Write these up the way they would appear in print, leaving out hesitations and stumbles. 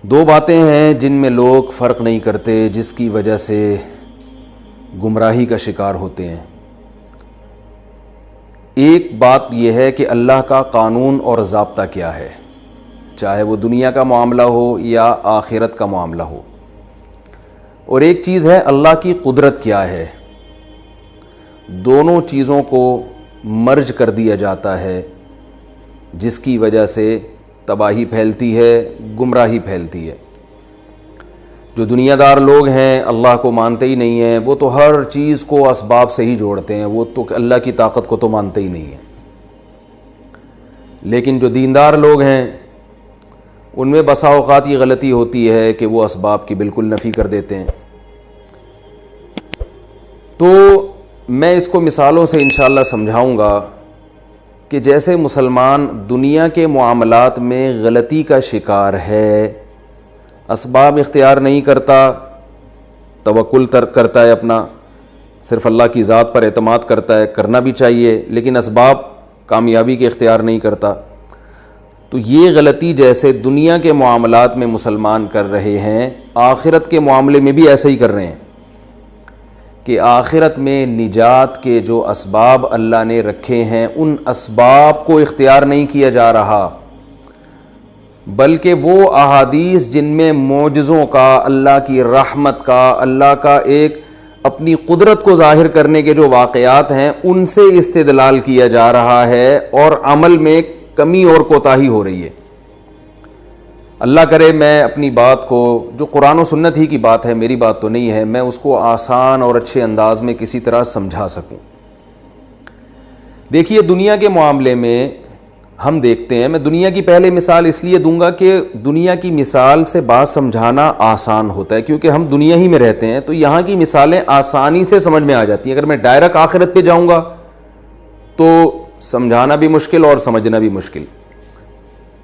دو باتیں ہیں جن میں لوگ فرق نہیں کرتے، جس کی وجہ سے گمراہی کا شکار ہوتے ہیں۔ ایک بات یہ ہے کہ اللہ کا قانون اور ضابطہ کیا ہے، چاہے وہ دنیا کا معاملہ ہو یا آخرت کا معاملہ ہو، اور ایک چیز ہے اللہ کی قدرت کیا ہے۔ دونوں چیزوں کو مرج کر دیا جاتا ہے، جس کی وجہ سے تباہی پھیلتی ہے، گمراہی پھیلتی ہے۔ جو دنیا دار لوگ ہیں اللہ کو مانتے ہی نہیں ہیں، وہ تو ہر چیز کو اسباب سے ہی جوڑتے ہیں، وہ تو اللہ کی طاقت کو تو مانتے ہی نہیں ہیں۔ لیکن جو دیندار لوگ ہیں ان میں بسا اوقات یہ غلطی ہوتی ہے کہ وہ اسباب کی بالکل نفی کر دیتے ہیں۔ تو میں اس کو مثالوں سے انشاءاللہ سمجھاؤں گا کہ جیسے مسلمان دنیا کے معاملات میں غلطی کا شکار ہے، اسباب اختیار نہیں کرتا، توکل کرتا ہے اپنا، صرف اللہ کی ذات پر اعتماد کرتا ہے، کرنا بھی چاہیے، لیکن اسباب کامیابی کے اختیار نہیں کرتا، تو یہ غلطی جیسے دنیا کے معاملات میں مسلمان کر رہے ہیں، آخرت کے معاملے میں بھی ایسا ہی کر رہے ہیں کہ آخرت میں نجات کے جو اسباب اللہ نے رکھے ہیں ان اسباب کو اختیار نہیں کیا جا رہا، بلکہ وہ احادیث جن میں معجزوں کا، اللہ کی رحمت کا، اللہ کا ایک اپنی قدرت کو ظاہر کرنے کے جو واقعات ہیں ان سے استدلال کیا جا رہا ہے، اور عمل میں کمی اور کوتاہی ہو رہی ہے۔ اللہ کرے میں اپنی بات کو، جو قرآن و سنت ہی کی بات ہے، میری بات تو نہیں ہے، میں اس کو آسان اور اچھے انداز میں کسی طرح سمجھا سکوں۔ دیکھیے دنیا کے معاملے میں ہم دیکھتے ہیں، میں دنیا کی پہلے مثال اس لیے دوں گا کہ دنیا کی مثال سے بات سمجھانا آسان ہوتا ہے، کیونکہ ہم دنیا ہی میں رہتے ہیں تو یہاں کی مثالیں آسانی سے سمجھ میں آ جاتی ہیں۔ اگر میں ڈائریکٹ آخرت پہ جاؤں گا تو سمجھانا بھی مشکل اور سمجھنا بھی مشکل،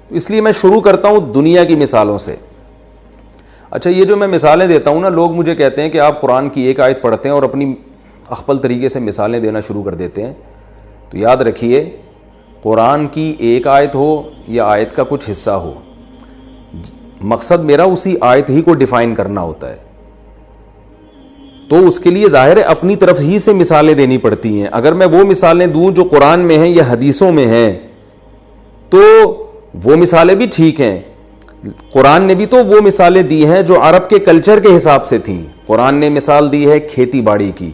اس لیے میں شروع کرتا ہوں دنیا کی مثالوں سے۔ اچھا، یہ جو میں مثالیں دیتا ہوں نا، لوگ مجھے کہتے ہیں کہ آپ قرآن کی ایک آیت پڑھتے ہیں اور اپنی اخپل طریقے سے مثالیں دینا شروع کر دیتے ہیں، تو یاد رکھیے قرآن کی ایک آیت ہو یا آیت کا کچھ حصہ ہو، مقصد میرا اسی آیت ہی کو ڈیفائن کرنا ہوتا ہے، تو اس کے لیے ظاہر ہے اپنی طرف ہی سے مثالیں دینی پڑتی ہیں۔ اگر میں وہ مثالیں دوں جو قرآن میں ہیں یا حدیثوں میں ہیں تو وہ مثالیں بھی ٹھیک ہیں، قرآن نے بھی تو وہ مثالیں دی ہیں جو عرب کے کلچر کے حساب سے تھیں۔ قرآن نے مثال دی ہے کھیتی باڑی کی،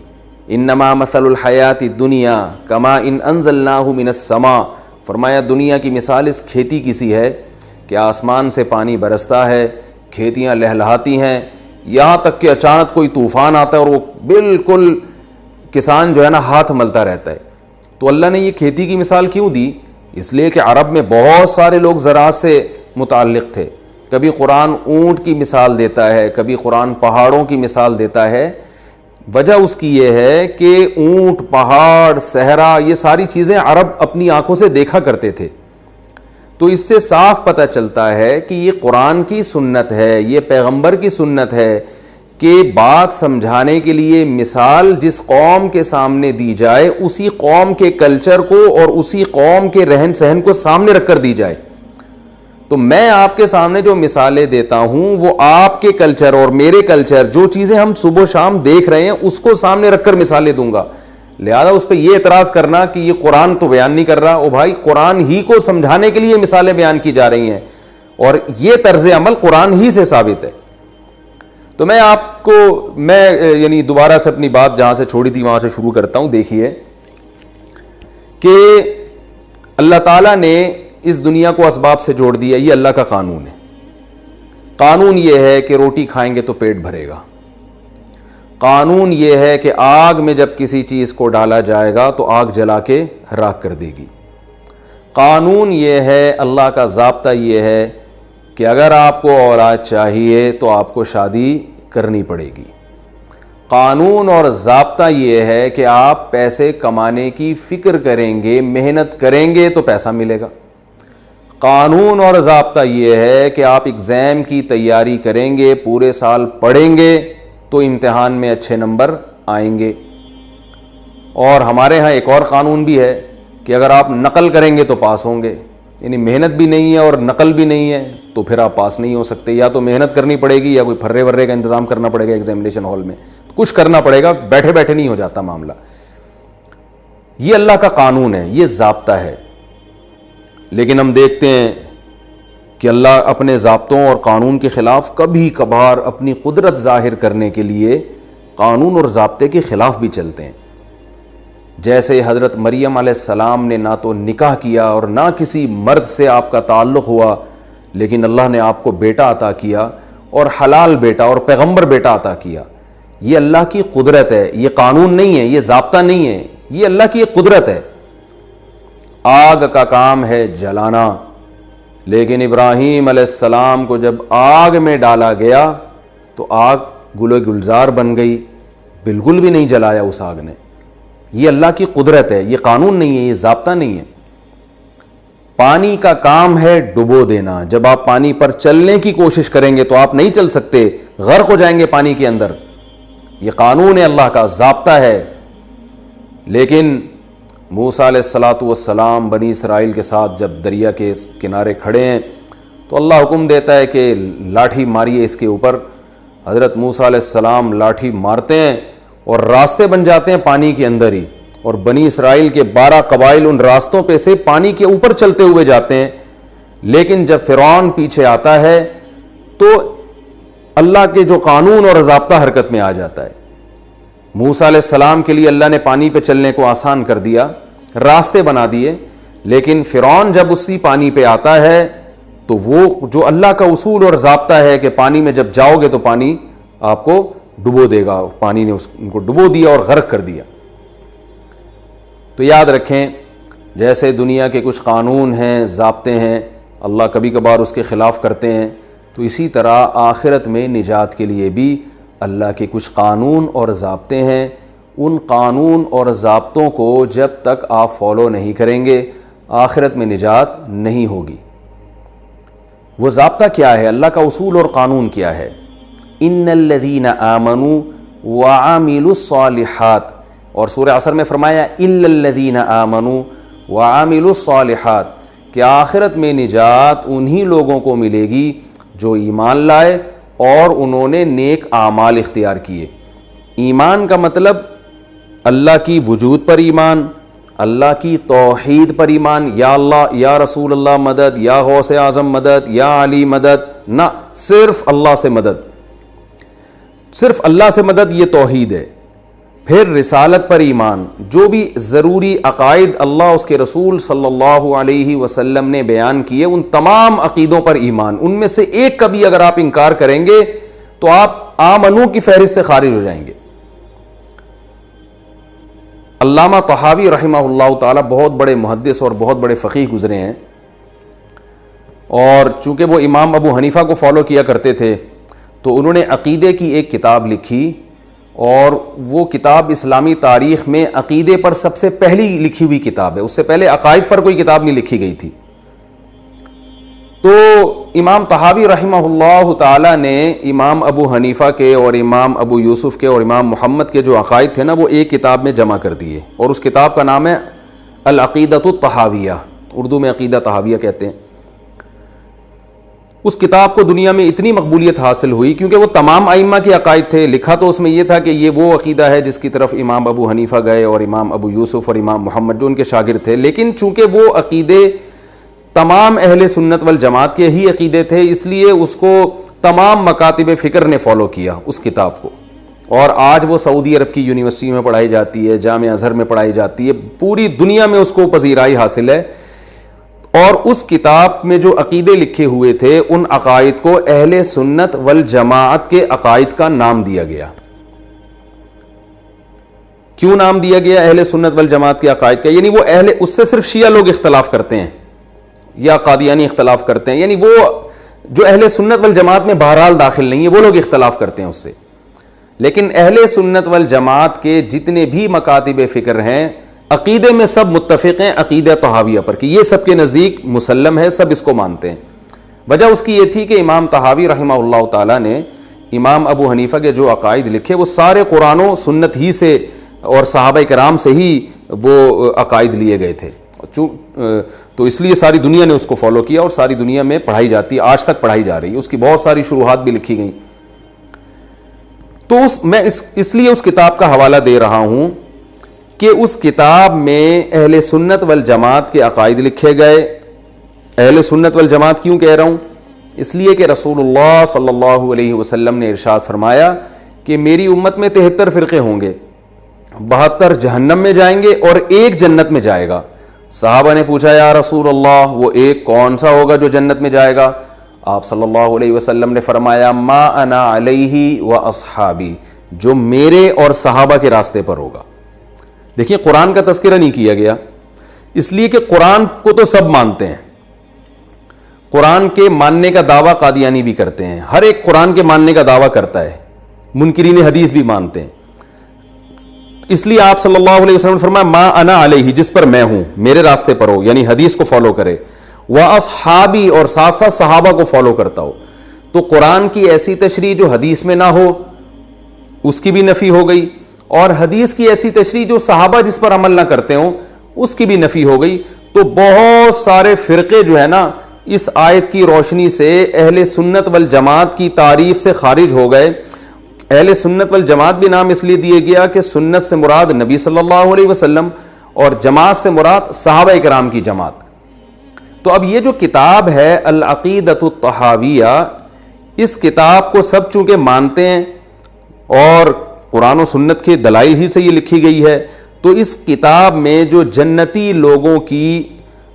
انما مثل الحیات الدنیا کما ان انزلناہ من السماء، فرمایا دنیا کی مثال اس کھیتی کی سی ہے کہ آسمان سے پانی برستا ہے، کھیتیاں لہلہاتی ہیں، یہاں تک کہ اچانک کوئی طوفان آتا ہے اور وہ بالکل کسان جو ہے نا ہاتھ ملتا رہتا ہے۔ تو اللہ نے یہ کھیتی کی مثال کیوں دی؟ اس لیے کہ عرب میں بہت سارے لوگ زراعت سے متعلق تھے۔ کبھی قرآن اونٹ کی مثال دیتا ہے، کبھی قرآن پہاڑوں کی مثال دیتا ہے۔ وجہ اس کی یہ ہے کہ اونٹ، پہاڑ، صحرا، یہ ساری چیزیں عرب اپنی آنکھوں سے دیکھا کرتے تھے، تو اس سے صاف پتہ چلتا ہے کہ یہ قرآن کی سنت ہے، یہ پیغمبر کی سنت ہے کہ بات سمجھانے کے لیے مثال جس قوم کے سامنے دی جائے اسی قوم کے کلچر کو اور اسی قوم کے رہن سہن کو سامنے رکھ کر دی جائے۔ تو میں آپ کے سامنے جو مثالیں دیتا ہوں وہ آپ کے کلچر اور میرے کلچر، جو چیزیں ہم صبح و شام دیکھ رہے ہیں اس کو سامنے رکھ کر مثالیں دوں گا۔ لہذا اس پہ یہ اعتراض کرنا کہ یہ قرآن تو بیان نہیں کر رہا، او بھائی قرآن ہی کو سمجھانے کے لیے مثالیں بیان کی جا رہی ہیں، اور یہ طرز عمل قرآن ہی سے ثابت ہے۔ تو میں آپ کو یعنی دوبارہ سے اپنی بات جہاں سے چھوڑی تھی وہاں سے شروع کرتا ہوں۔ دیکھیے کہ اللہ تعالیٰ نے اس دنیا کو اسباب سے جوڑ دیا، یہ اللہ کا قانون ہے۔ قانون یہ ہے کہ روٹی کھائیں گے تو پیٹ بھرے گا، قانون یہ ہے کہ آگ میں جب کسی چیز کو ڈالا جائے گا تو آگ جلا کے راکھ کر دے گی، قانون یہ ہے، اللہ کا ضابطہ یہ ہے کہ اگر آپ کو اولاد چاہیے تو آپ کو شادی کرنی پڑے گی، قانون اور ضابطہ یہ ہے کہ آپ پیسے کمانے کی فکر کریں گے، محنت کریں گے تو پیسہ ملے گا، قانون اور ضابطہ یہ ہے کہ آپ ایگزام کی تیاری کریں گے، پورے سال پڑھیں گے تو امتحان میں اچھے نمبر آئیں گے۔ اور ہمارے ہاں ایک اور قانون بھی ہے کہ اگر آپ نقل کریں گے تو پاس ہوں گے، یعنی محنت بھی نہیں ہے اور نقل بھی نہیں ہے، تو پھر آپ پاس نہیں ہو سکتے. یا تو محنت کرنی پڑے گی یا کوئی پھرے ورے کا انتظام کرنا پڑے گا ایگزامینیشن ہال میں, کچھ کرنا پڑے گا, بیٹھے بیٹھے نہیں ہو جاتا معاملہ. یہ اللہ کا قانون ہے, یہ ضابطہ ہے. لیکن ہم دیکھتے ہیں کہ اللہ اپنے ضابطوں اور قانون کے خلاف کبھی کبھار اپنی قدرت ظاہر کرنے کے لیے قانون اور ضابطے کے خلاف بھی چلتے ہیں. جیسے حضرت مریم علیہ السلام نے نہ تو نکاح کیا اور نہ کسی مرد سے آپ کا تعلق ہوا, لیکن اللہ نے آپ کو بیٹا عطا کیا, اور حلال بیٹا اور پیغمبر بیٹا عطا کیا. یہ اللہ کی قدرت ہے, یہ قانون نہیں ہے, یہ ضابطہ نہیں ہے, یہ اللہ کی ایک قدرت ہے. آگ کا کام ہے جلانا, لیکن ابراہیم علیہ السلام کو جب آگ میں ڈالا گیا تو آگ گل و گلزار بن گئی, بالکل بھی نہیں جلایا اس آگ نے. یہ اللہ کی قدرت ہے, یہ قانون نہیں ہے, یہ ضابطہ نہیں ہے. پانی کا کام ہے ڈبو دینا. جب آپ پانی پر چلنے کی کوشش کریں گے تو آپ نہیں چل سکتے, غرق ہو جائیں گے پانی کے اندر. یہ قانون ہے اللہ کا, ضابطہ ہے. لیکن موسیٰ علیہ الصلاۃ والسلام بنی اسرائیل کے ساتھ جب دریا کے کنارے کھڑے ہیں تو اللہ حکم دیتا ہے کہ لاٹھی ماریے اس کے اوپر. حضرت موسیٰ علیہ السلام لاٹھی مارتے ہیں اور راستے بن جاتے ہیں پانی کے اندر ہی, اور بنی اسرائیل کے 12 قبائل ان راستوں پہ سے پانی کے اوپر چلتے ہوئے جاتے ہیں. لیکن جب فرعون پیچھے آتا ہے تو اللہ کے جو قانون اور ضابطہ حرکت میں آ جاتا ہے. موسیٰ علیہ السلام کے لیے اللہ نے پانی پہ چلنے کو آسان کر دیا, راستے بنا دیے, لیکن فرعون جب اسی پانی پہ آتا ہے تو وہ جو اللہ کا اصول اور ضابطہ ہے کہ پانی میں جب جاؤ گے تو پانی آپ کو ڈبو دے گا, پانی نے ان کو ڈبو دیا اور غرق کر دیا. تو یاد رکھیں, جیسے دنیا کے کچھ قانون ہیں, ضابطے ہیں, اللہ کبھی کبھار اس کے خلاف کرتے ہیں, تو اسی طرح آخرت میں نجات کے لیے بھی اللہ کے کچھ قانون اور ضابطے ہیں. ان قانون اور ضابطوں کو جب تک آپ فالو نہیں کریں گے آخرت میں نجات نہیں ہوگی. وہ ضابطہ کیا ہے, اللہ کا اصول اور قانون کیا ہے؟ ان الذین آمنوا وعملوا الصالحات, اور سورہ عصر میں فرمایا الا الذین آمنوا وعملوا الصالحات, کہ آخرت میں نجات انہی لوگوں کو ملے گی جو ایمان لائے اور انہوں نے نیک اعمال اختیار کیے. ایمان کا مطلب اللہ کی وجود پر ایمان, اللہ کی توحید پر ایمان, یا اللہ, یا رسول اللہ مدد, یا غوث اعظم مدد, یا علی مدد, نہ, صرف اللہ سے مدد, صرف اللہ سے مدد, یہ توحید ہے. پھر رسالت پر ایمان, جو بھی ضروری عقائد اللہ اس کے رسول صلی اللہ علیہ وسلم نے بیان کیے ان تمام عقیدوں پر ایمان. ان میں سے ایک کا بھی اگر آپ انکار کریں گے تو آپ آمنو کی فہرست سے خارج ہو جائیں گے. علامہ طحاوی رحمہ اللہ تعالی بہت بڑے محدث اور بہت بڑے فقیہ گزرے ہیں, اور چونکہ وہ امام ابو حنیفہ کو فالو کیا کرتے تھے تو انہوں نے عقیدے کی ایک کتاب لکھی, اور وہ کتاب اسلامی تاریخ میں عقیدے پر سب سے پہلی لکھی ہوئی کتاب ہے. اس سے پہلے عقائد پر کوئی کتاب نہیں لکھی گئی تھی. تو امام طحاوی رحمہ اللہ تعالی نے امام ابو حنیفہ کے اور امام ابو یوسف کے اور امام محمد کے جو عقائد تھے نا وہ ایک کتاب میں جمع کر دیے, اور اس کتاب کا نام ہے العقیدۃ الطحاویہ, اردو میں عقیدہ طحاویہ کہتے ہیں. اس کتاب کو دنیا میں اتنی مقبولیت حاصل ہوئی کیونکہ وہ تمام ائمہ کے عقائد تھے. لکھا تو اس میں یہ تھا کہ یہ وہ عقیدہ ہے جس کی طرف امام ابو حنیفہ گئے اور امام ابو یوسف اور امام محمد جو ان کے شاگرد تھے, لیکن چونکہ وہ عقیدے تمام اہل سنت والجماعت کے ہی عقیدے تھے اس لیے اس کو تمام مکاتب فکر نے فالو کیا اس کتاب کو, اور آج وہ سعودی عرب کی یونیورسٹی میں پڑھائی جاتی ہے, جامعہ ازہر میں پڑھائی جاتی ہے, پوری دنیا میں اس کو پذیرائی حاصل ہے. اور اس کتاب میں جو عقیدے لکھے ہوئے تھے ان عقائد کو اہل سنت والجماعت کے عقائد کا نام دیا گیا. کیوں نام دیا گیا اہل سنت والجماعت کے عقائد کا؟ یعنی وہ اس سے صرف شیعہ لوگ اختلاف کرتے ہیں یا قادیانی اختلاف کرتے ہیں, یعنی وہ جو اہل سنت والجماعت میں بہرحال داخل نہیں ہے وہ لوگ اختلاف کرتے ہیں اس سے. لیکن اہل سنت والجماعت کے جتنے بھی مکاتب فکر ہیں عقیدے میں سب متفق ہیں عقیدہ طحاویہ پر, کہ یہ سب کے نزدیک مسلم ہے, سب اس کو مانتے ہیں. وجہ اس کی یہ تھی کہ امام طحاوی رحمہ اللہ تعالی نے امام ابو حنیفہ کے جو عقائد لکھے وہ سارے قرآن و سنت ہی سے اور صحابہ کرام سے ہی وہ عقائد لیے گئے تھے, تو اس لیے ساری دنیا نے اس کو فالو کیا اور ساری دنیا میں پڑھائی جاتی ہے, آج تک پڑھائی جا رہی ہے. اس کی بہت ساری شروحات بھی لکھی گئیں. تو میں اس لیے اس کتاب کا حوالہ دے رہا ہوں کہ اس کتاب میں اہل سنت والجماعت کے عقائد لکھے گئے. اہل سنت والجماعت کیوں کہہ رہا ہوں؟ اس لیے کہ رسول اللہ صلی اللہ علیہ وسلم نے ارشاد فرمایا کہ میری امت میں 73 فرقے ہوں گے, 72 جہنم میں جائیں گے اور ایک جنت میں جائے گا. صحابہ نے پوچھا یا رسول اللہ وہ ایک کون سا ہوگا جو جنت میں جائے گا؟ آپ صلی اللہ علیہ وسلم نے فرمایا ما انا علیہ و اصحابی, جو میرے اور صحابہ کے راستے پر ہوگا. دیکھیے قرآن کا تذکرہ نہیں کیا گیا اس لیے کہ قرآن کو تو سب مانتے ہیں, قرآن کے ماننے کا دعویٰ قادیانی بھی کرتے ہیں, ہر ایک قرآن کے ماننے کا دعویٰ کرتا ہے, منکرین حدیث بھی مانتے ہیں. اس لیے آپ صلی اللہ علیہ وسلم نے فرمایا ما انا علیہ, جس پر میں ہوں, میرے راستے پر ہو, یعنی حدیث کو فالو کرے, واصحابی, اور ساتھ ساتھ صحابہ کو فالو کرتا ہو. تو قرآن کی ایسی تشریح جو حدیث میں نہ ہو اس کی بھی نفی ہو گئی, اور حدیث کی ایسی تشریح جو صحابہ جس پر عمل نہ کرتے ہوں اس کی بھی نفی ہو گئی. تو بہت سارے فرقے جو ہے نا اس آیت کی روشنی سے اہل سنت والجماعت کی تعریف سے خارج ہو گئے. اہل سنت والجماعت بھی نام اس لیے دیے گیا کہ سنت سے مراد نبی صلی اللہ علیہ وسلم اور جماعت سے مراد صحابہ کرام کی جماعت. تو اب یہ جو کتاب ہے العقیدۃ الطحاویہ, اس کتاب کو سب چونکہ مانتے ہیں اور قرآن و سنت کے دلائل ہی سے یہ لکھی گئی ہے, تو اس کتاب میں جو جنتی لوگوں کی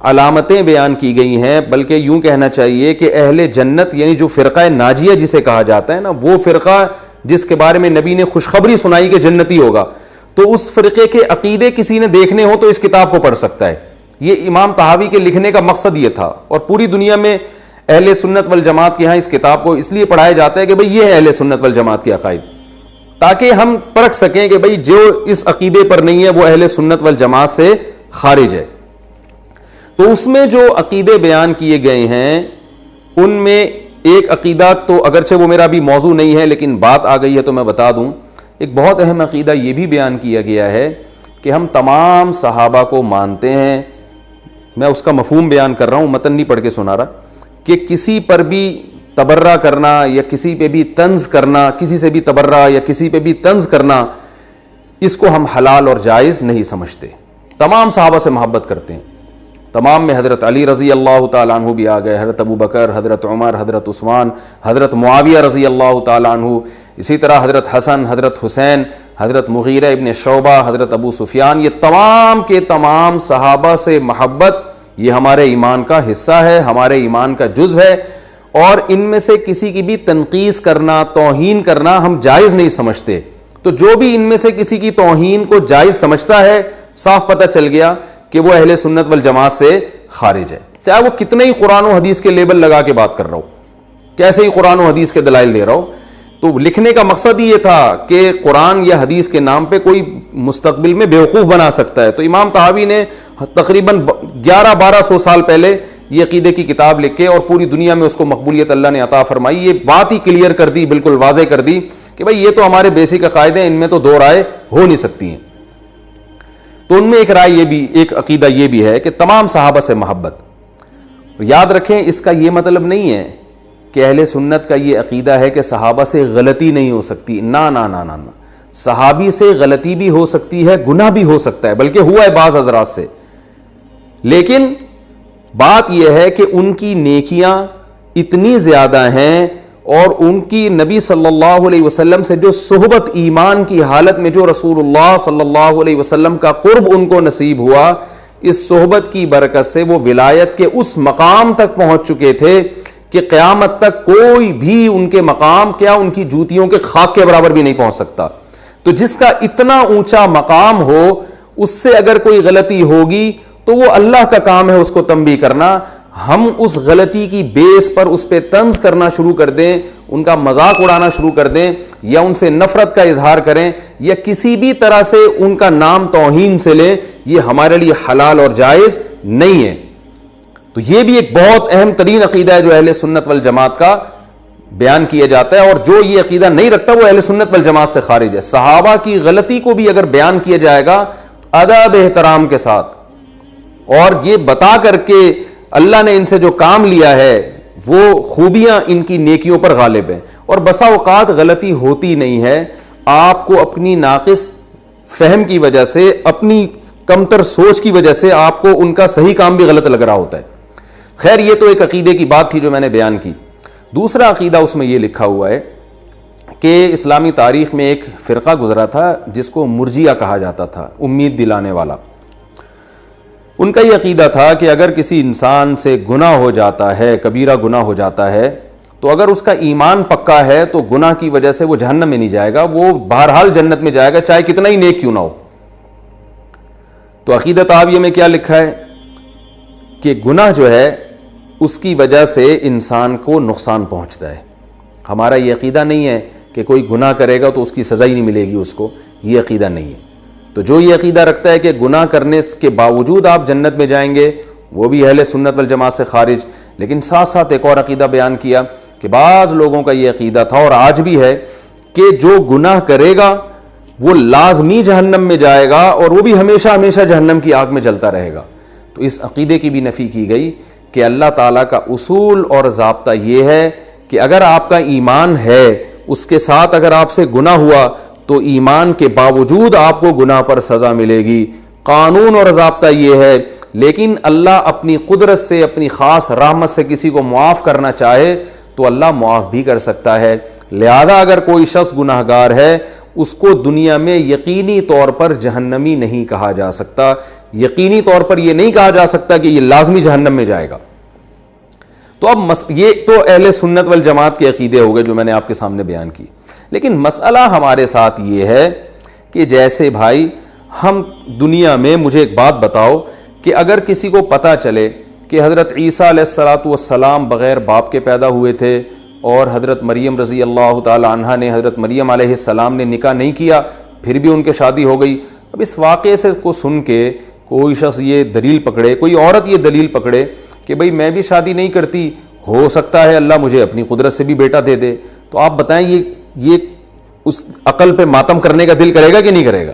علامتیں بیان کی گئی ہیں, بلکہ یوں کہنا چاہیے کہ اہل جنت یعنی جو فرقہ ناجیہ جسے کہا جاتا ہے نا, وہ فرقہ جس کے بارے میں نبی نے خوشخبری سنائی کہ جنتی ہوگا, تو اس فرقے کے عقیدے کسی نے دیکھنے ہو تو اس کتاب کو پڑھ سکتا ہے. یہ امام طحاوی کے لکھنے کا مقصد یہ تھا, اور پوری دنیا میں اہل سنت والجماعت کے یہاں اس کتاب کو اس لیے پڑھایا جاتا ہے کہ بھئی یہ ہے اہل سنت والجماعت کے عقائد, تاکہ ہم پرکھ سکیں کہ بھئی جو اس عقیدے پر نہیں ہے وہ اہل سنت والجماعت سے خارج ہے. تو اس میں جو عقیدے بیان کیے گئے ہیں ان میں ایک عقیدہ, تو اگرچہ وہ میرا بھی موضوع نہیں ہے لیکن بات آ گئی ہے تو میں بتا دوں, ایک بہت اہم عقیدہ یہ بھی بیان کیا گیا ہے کہ ہم تمام صحابہ کو مانتے ہیں. میں اس کا مفہوم بیان کر رہا ہوں, متن نہیں پڑھ کے سنا رہا, کہ کسی پر بھی تبرہ کرنا یا کسی پہ بھی طنز کرنا, کسی سے بھی تبرہ یا کسی پہ بھی طنز کرنا, اس کو ہم حلال اور جائز نہیں سمجھتے. تمام صحابہ سے محبت کرتے ہیں, تمام میں حضرت علی رضی اللہ تعالیٰ عنہ بھی آ گئے, حضرت ابو بکر, حضرت عمر, حضرت عثمان, حضرت معاویہ رضی اللہ تعالیٰ عنہ, اسی طرح حضرت حسن, حضرت حسین, حضرت مغیرہ ابن شعبہ, حضرت ابو سفیان. یہ تمام کے تمام صحابہ سے محبت یہ ہمارے ایمان کا حصہ ہے, ہمارے ایمان کا جزو ہے, اور ان میں سے کسی کی بھی تنقیص کرنا, توہین کرنا ہم جائز نہیں سمجھتے. تو جو بھی ان میں سے کسی کی توہین کو جائز سمجھتا ہے, صاف پتہ چل گیا کہ وہ اہل سنت والجماعت سے خارج ہے, چاہے وہ کتنے ہی قرآن و حدیث کے لیبل لگا کے بات کر رہا ہو, کیسے ہی قرآن و حدیث کے دلائل دے رہا ہو. تو لکھنے کا مقصد ہی یہ تھا کہ قرآن یا حدیث کے نام پہ کوئی مستقبل میں بیوقوف بنا سکتا ہے. تو امام طحاوی نے تقریباً 1100-1200 سال پہلے یہ عقیدے کی کتاب لکھ کے اور پوری دنیا میں اس کو مقبولیت اللہ نے عطا فرمائی. یہ بات ہی کلیئر کر دی, بالکل واضح کر دی کہ بھائی یہ تو ہمارے بیسک عقائد ہیں, ان میں تو دو رائے ہو نہیں سکتی ہیں. تو ان میں ایک رائے یہ بھی, ایک عقیدہ یہ بھی ہے کہ تمام صحابہ سے محبت. یاد رکھیں اس کا یہ مطلب نہیں ہے کہ اہل سنت کا یہ عقیدہ ہے کہ صحابہ سے غلطی نہیں ہو سکتی. نا نا نا نا نا, صحابی سے غلطی بھی ہو سکتی ہے, گناہ بھی ہو سکتا ہے, بلکہ ہوا ہے بعض حضرات سے, لیکن بات یہ ہے کہ ان کی نیکیاں اتنی زیادہ ہیں اور ان کی نبی صلی اللہ علیہ وسلم سے جو صحبت ایمان کی حالت میں جو رسول اللہ صلی اللہ علیہ وسلم کا قرب ان کو نصیب ہوا, اس صحبت کی برکت سے وہ ولایت کے اس مقام تک پہنچ چکے تھے کہ قیامت تک کوئی بھی ان کے مقام, کیا ان کی جوتیوں کے خاک کے برابر بھی نہیں پہنچ سکتا. تو جس کا اتنا اونچا مقام ہو, اس سے اگر کوئی غلطی ہوگی تو وہ اللہ کا کام ہے اس کو تنبیہ کرنا. ہم اس غلطی کی بیس پر اس پہ طنز کرنا شروع کر دیں, ان کا مذاق اڑانا شروع کر دیں, یا ان سے نفرت کا اظہار کریں, یا کسی بھی طرح سے ان کا نام توہین سے لیں, یہ ہمارے لیے حلال اور جائز نہیں ہے. تو یہ بھی ایک بہت اہم ترین عقیدہ ہے جو اہل سنت والجماعت کا بیان کیا جاتا ہے, اور جو یہ عقیدہ نہیں رکھتا وہ اہل سنت والجماعت سے خارج ہے. صحابہ کی غلطی کو بھی اگر بیان کیا جائے گا ادب احترام کے ساتھ, اور یہ بتا کر کے اللہ نے ان سے جو کام لیا ہے وہ خوبیاں ان کی نیکیوں پر غالب ہیں. اور بسا اوقات غلطی ہوتی نہیں ہے, آپ کو اپنی ناقص فہم کی وجہ سے, اپنی کمتر سوچ کی وجہ سے آپ کو ان کا صحیح کام بھی غلط لگ رہا ہوتا ہے. خیر, یہ تو ایک عقیدے کی بات تھی جو میں نے بیان کی. دوسرا عقیدہ اس میں یہ لکھا ہوا ہے کہ اسلامی تاریخ میں ایک فرقہ گزرا تھا جس کو مرجیہ کہا جاتا تھا, امید دلانے والا. ان کا یہ عقیدہ تھا کہ اگر کسی انسان سے گناہ ہو جاتا ہے, کبیرہ گناہ ہو جاتا ہے, تو اگر اس کا ایمان پکا ہے تو گناہ کی وجہ سے وہ جہنم میں نہیں جائے گا, وہ بہرحال جنت میں جائے گا, چاہے کتنا ہی نیک کیوں نہ ہو. تو عقیدہ تعاویہ میں کیا لکھا ہے کہ گناہ جو ہے اس کی وجہ سے انسان کو نقصان پہنچتا ہے. ہمارا یہ عقیدہ نہیں ہے کہ کوئی گناہ کرے گا تو اس کی سزا ہی نہیں ملے گی اس کو, یہ عقیدہ نہیں ہے. تو جو یہ عقیدہ رکھتا ہے کہ گناہ کرنے کے باوجود آپ جنت میں جائیں گے, وہ بھی اہل سنت والجماعت سے خارج. لیکن ساتھ ساتھ ایک اور عقیدہ بیان کیا کہ بعض لوگوں کا یہ عقیدہ تھا اور آج بھی ہے کہ جو گناہ کرے گا وہ لازمی جہنم میں جائے گا, اور وہ بھی ہمیشہ ہمیشہ جہنم کی آگ میں جلتا رہے گا. تو اس عقیدے کی بھی نفی کی گئی کہ اللہ تعالیٰ کا اصول اور ضابطہ یہ ہے کہ اگر آپ کا ایمان ہے, اس کے ساتھ اگر آپ سے گناہ ہوا تو ایمان کے باوجود آپ کو گناہ پر سزا ملے گی. قانون اور ضابطہ یہ ہے, لیکن اللہ اپنی قدرت سے, اپنی خاص رحمت سے کسی کو معاف کرنا چاہے تو اللہ معاف بھی کر سکتا ہے. لہذا اگر کوئی شخص گناہ گار ہے, اس کو دنیا میں یقینی طور پر جہنمی نہیں کہا جا سکتا, یقینی طور پر یہ نہیں کہا جا سکتا کہ یہ لازمی جہنم میں جائے گا. تو اب یہ تو اہل سنت والجماعت کے عقیدے ہو گئے جو میں نے آپ کے سامنے بیان کی. لیکن مسئلہ ہمارے ساتھ یہ ہے کہ جیسے بھائی ہم دنیا میں, مجھے ایک بات بتاؤ کہ اگر کسی کو پتہ چلے کہ حضرت عیسیٰ علیہ الصلوۃ والسلام بغیر باپ کے پیدا ہوئے تھے اور حضرت مریم رضی اللہ تعالی عنہا نے حضرت مریم علیہ السلام نے نکاح نہیں کیا, پھر بھی ان کے شادی ہو گئی. اب اس واقعے سے کو سن کے کوئی شخص یہ دلیل پکڑے, کوئی عورت یہ دلیل پکڑے کہ بھئی میں بھی شادی نہیں کرتی, ہو سکتا ہے اللہ مجھے اپنی قدرت سے بھی بیٹا دے دے, تو آپ بتائیں یہ اس عقل پہ ماتم کرنے کا دل کرے گا کہ نہیں کرے گا؟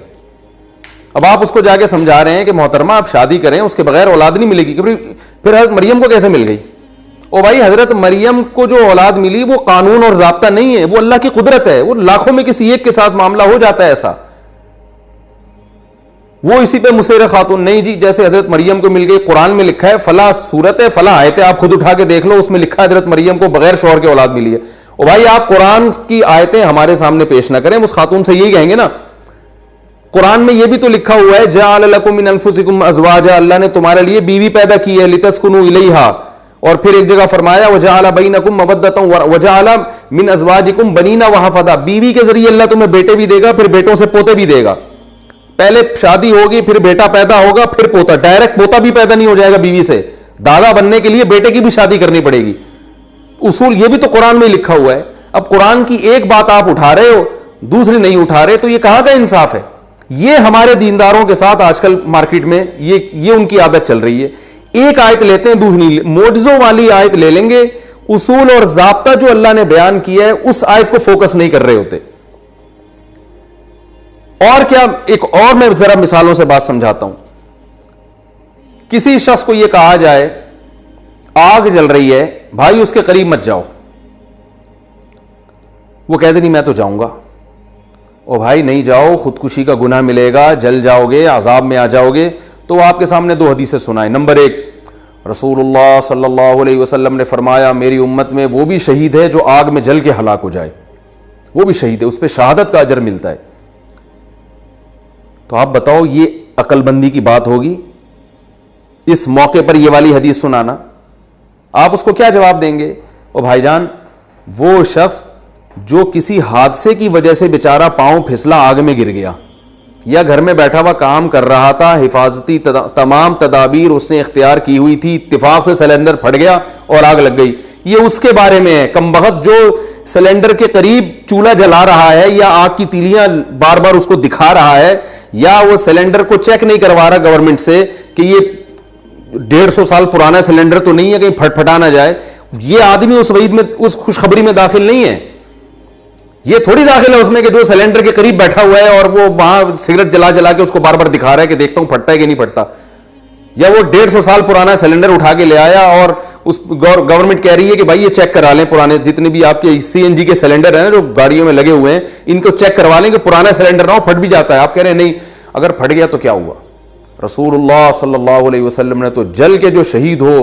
اب آپ اس کو جا کے سمجھا رہے ہیں کہ محترمہ آپ شادی کریں, اس کے بغیر اولاد نہیں ملے گی. پھر حضرت مریم کو کیسے مل گئی؟ او بھائی, حضرت مریم کو جو اولاد ملی وہ قانون اور ضابطہ نہیں ہے, وہ اللہ کی قدرت ہے. وہ لاکھوں میں کسی ایک کے ساتھ معاملہ ہو جاتا ہے ایسا, وہ اسی پہ مصر خاتون نہیں جی. جیسے حضرت مریم کو مل گئی, قرآن میں لکھا ہے فلاں صورت ہے, فلاں آیت ہے, آپ خود اٹھا کے دیکھ لو, اس میں لکھا ہے حضرت مریم کو بغیر شوہر کے اولاد ملی ہے. او بھائی, آپ قرآن کی آیتیں ہمارے سامنے پیش نہ کریں, اس خاتون سے یہی کہیں گے نا قرآن میں یہ بھی تو لکھا ہوا ہے جعل لکم من انفسکم ازواجا, اللہ نے تمہارے لیے بیوی پیدا کی ہے, لتسکنوا الیہا, اور پھر ایک جگہ فرمایا وجعل بینکم مودۃ وجعل من ازواجکم بنین وحفظا, بیوی کے ذریعے اللہ تمہیں بیٹے بھی دے گا, پھر بیٹوں سے پوتے بھی دے گا. پہلے شادی ہوگی, پھر بیٹا پیدا ہوگا, پھر پوتا. ڈائریکٹ پوتا بھی پیدا نہیں ہو جائے گا بیوی سے, دادا بننے کے لیے بیٹے کی بھی شادی کرنی پڑے گی. اصول یہ بھی تو قرآن میں لکھا ہوا ہے. اب قرآن کی ایک بات آپ اٹھا رہے ہو, دوسری نہیں اٹھا رہے, تو یہ کہاں کا انصاف ہے؟ یہ ہمارے دینداروں کے ساتھ آج کل مارکیٹ میں یہ ان کی عادت چل رہی ہے. ایک آیت لیتے ہیں, دوسری معجزوں والی آیت لے لیں گے, اصول اور ضابطہ جو اللہ نے بیان کیا ہے اس آیت کو فوکس نہیں کر رہے ہوتے. اور کیا, ایک اور میں ذرا مثالوں سے بات سمجھاتا ہوں. کسی شخص کو یہ کہا جائے آگ جل رہی ہے, بھائی اس کے قریب مت جاؤ, وہ کہتے نہیں میں تو جاؤں گا. او بھائی نہیں جاؤ, خودکشی کا گناہ ملے گا, جل جاؤ گے, عذاب میں آ جاؤ گے. تو وہ آپ کے سامنے دو حدیثیں سنائیں. نمبر 1, رسول اللہ صلی اللہ علیہ وسلم نے فرمایا میری امت میں وہ بھی شہید ہے جو آگ میں جل کے ہلاک ہو جائے, وہ بھی شہید ہے, اس پہ شہادت کا اجر ملتا ہے. تو آپ بتاؤ یہ عقل بندی کی بات ہوگی اس موقع پر یہ والی حدیث سنانا؟ آپ اس کو کیا جواب دیں گے؟ او بھائی جان, وہ شخص جو کسی حادثے کی وجہ سے بیچارہ پاؤں پھسلا, آگ میں گر گیا, یا گھر میں بیٹھا ہوا کام کر رہا تھا, حفاظتی تمام تدابیر اس نے اختیار کی ہوئی تھی, اتفاق سے سلنڈر پھٹ گیا اور آگ لگ گئی, یہ اس کے بارے میں ہے. کمبخت جو سلنڈر کے قریب چولہا جلا رہا ہے یا آگ کی تیلیاں بار بار اس کو دکھا رہا ہے, یا وہ سلنڈر کو چیک نہیں کروا رہا گورنمنٹ سے کہ یہ 150 سال پرانا سلنڈر تو نہیں ہے کہیں پھٹ پھٹا نہ جائے, یہ آدمی اس وعید میں, اس خوشخبری میں داخل نہیں ہے. یہ تھوڑی داخل ہے اس میں کہ جو سلنڈر کے قریب بیٹھا ہوا ہے اور وہ وہاں سگریٹ جلا جلا کے اس کو بار بار دکھا رہا ہے کہ دیکھتا ہوں پھٹتا ہے کہ نہیں پھٹتا. یا وہ 150 سال پرانا سلنڈر اٹھا کے لے آیا اور اس گورنمنٹ کہہ رہی ہے کہ بھائی یہ چیک کرا لیں پرانے جتنے بھی آپ کے سی این جی کے سلنڈر ہیں جو گاڑیوں میں لگے ہوئے ہیں ان کو چیک کروا لیں کہ پرانا سلنڈر نہ ہو, پھٹ بھی جاتا ہے. آپ کہہ رہے ہیں نہیں, اگر پھٹ گیا تو کیا ہوا؟ رسول اللہ صلی اللہ علیہ وسلم نے تو جل کے جو شہید ہو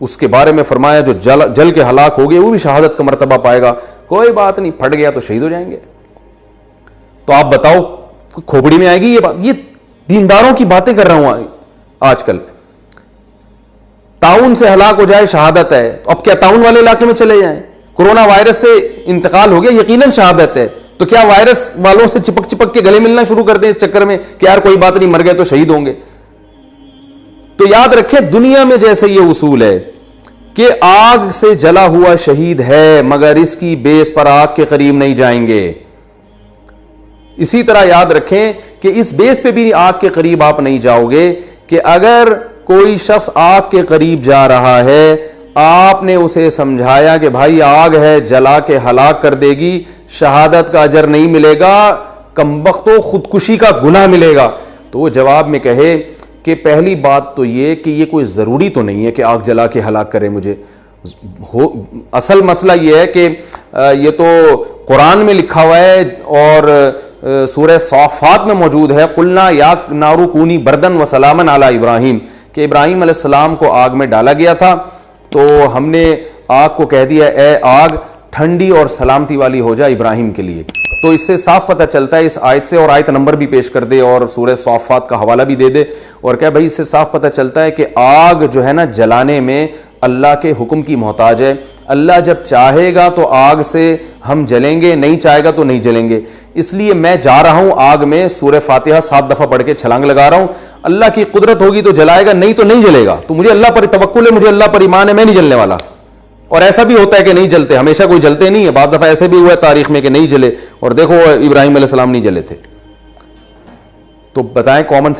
اس کے بارے میں فرمایا جو جل کے ہلاک ہو گئے وہ بھی شہادت کا مرتبہ پائے گا. کوئی بات نہیں, پھٹ گیا تو شہید ہو جائیں گے. تو آپ بتاؤ کھوپڑی میں آئے گی یہ بات؟ یہ دینداروں کی باتیں کر رہا ہوں آج کل. تعاون سے ہلاک ہو جائے شہادت ہے, اب کیا تعاون والے علاقے میں چلے جائیں؟ کورونا وائرس سے انتقال ہو گیا, یقیناً شہادت ہے, تو کیا وائرس والوں سے چپک چپک کے گلے ملنا شروع کر دیں اس چکر میں کہ یار کوئی بات نہیں, مر گئے تو شہید ہوں گے؟ تو یاد رکھیں دنیا میں جیسے یہ اصول ہے کہ آگ سے جلا ہوا شہید ہے مگر اس کی بیس پر آگ کے قریب نہیں جائیں گے, اسی طرح یاد رکھیں کہ اس بیس پہ بھی آگ کے قریب آپ نہیں جاؤ گے کہ اگر کوئی شخص آگ کے قریب جا رہا ہے, آپ نے اسے سمجھایا کہ بھائی آگ ہے جلا کے ہلاک کر دے گی, شہادت کا اجر نہیں ملے گا, کمبختو خودکشی کا گناہ ملے گا, تو وہ جواب میں کہے کہ پہلی بات تو یہ کہ یہ کوئی ضروری تو نہیں ہے کہ آگ جلا کے ہلاک کرے مجھے. اصل مسئلہ یہ ہے کہ یہ تو قرآن میں لکھا ہوا ہے اور سورہ صافات میں موجود ہے, قلنا یا نارو کونی بردن و سلامن علی ابراہیم, کہ ابراہیم علیہ السلام کو آگ میں ڈالا گیا تھا تو ہم نے آگ کو کہہ دیا اے آگ ٹھنڈی اور سلامتی والی ہو جائے ابراہیم کے لیے. تو اس سے صاف پتہ چلتا ہے اس آیت سے, اور آیت نمبر بھی پیش کر دے اور سورہ صافات کا حوالہ بھی دے دے, اور کہہ بھائی اس سے صاف پتہ چلتا ہے کہ آگ جو ہے نا جلانے میں اللہ کے حکم کی محتاج ہے. اللہ جب چاہے گا تو آگ سے ہم جلیں گے, نہیں چاہے گا تو نہیں جلیں گے. اس لیے میں جا رہا ہوں آگ میں سورہ فاتحہ 7 دفعہ پڑھ کے چھلانگ لگا رہا ہوں, اللہ کی قدرت ہوگی تو جلائے گا, نہیں تو نہیں جلے گا. تو مجھے اللہ پر توکل ہے, مجھے اللہ پر ایمان ہے, میں نہیں جلنے والا. اور ایسا بھی ہوتا ہے کہ نہیں جلتے, ہمیشہ کوئی جلتے نہیں ہے, بعض دفعہ ایسے بھی ہوا ہے تاریخ میں کہ نہیں جلے, اور دیکھو ابراہیم علیہ السلام نہیں جلے تھے. تو بتائیں کامن